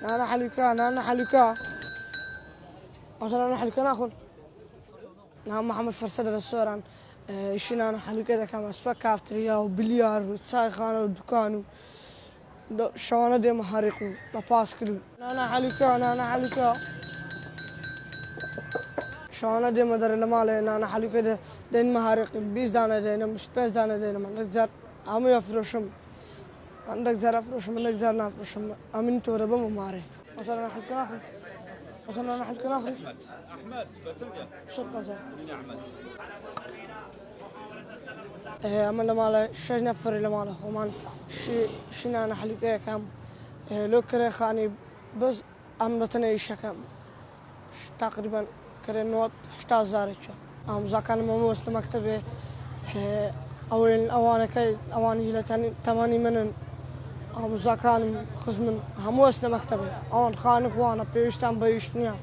أنا حلوكا أنا حلوكا مثلا أنا حلوكا ناخذ نعم محمد فرسد الرسولان إيشنا أنا حلوكا ده كمان سباك كافتريا وبليار وتساي خانة ودكانو شوانا دي محارقو لباسكلو أنا حلوكا أنا حلوكا شوانا دي مدر المالي أنا حلوكا ده دين محارق بيز دانا دينا مش بيز دانا دينا من نقدر عمو يفرشم عندك زرع فروشم عندك زرع نافروشم أمين تورا بمماري مثلا أنا حلوكا ناخذ مثلا أنا حلوكا ناخذ أحمد بتلقى شوط مثلا من أحمد أما لما لا شيء نفر لما لا خمان شيء أنا حلوكا كم لو كره خاني بس أم بتني شكم تقريبا كره نوت 18000 أم زكان مو وسط مكتبه أول أوان كي أوان هلا تماني من أم زكان خزمن هم وسط مكتبه أوان خان خوانا بيشتم بيشنيا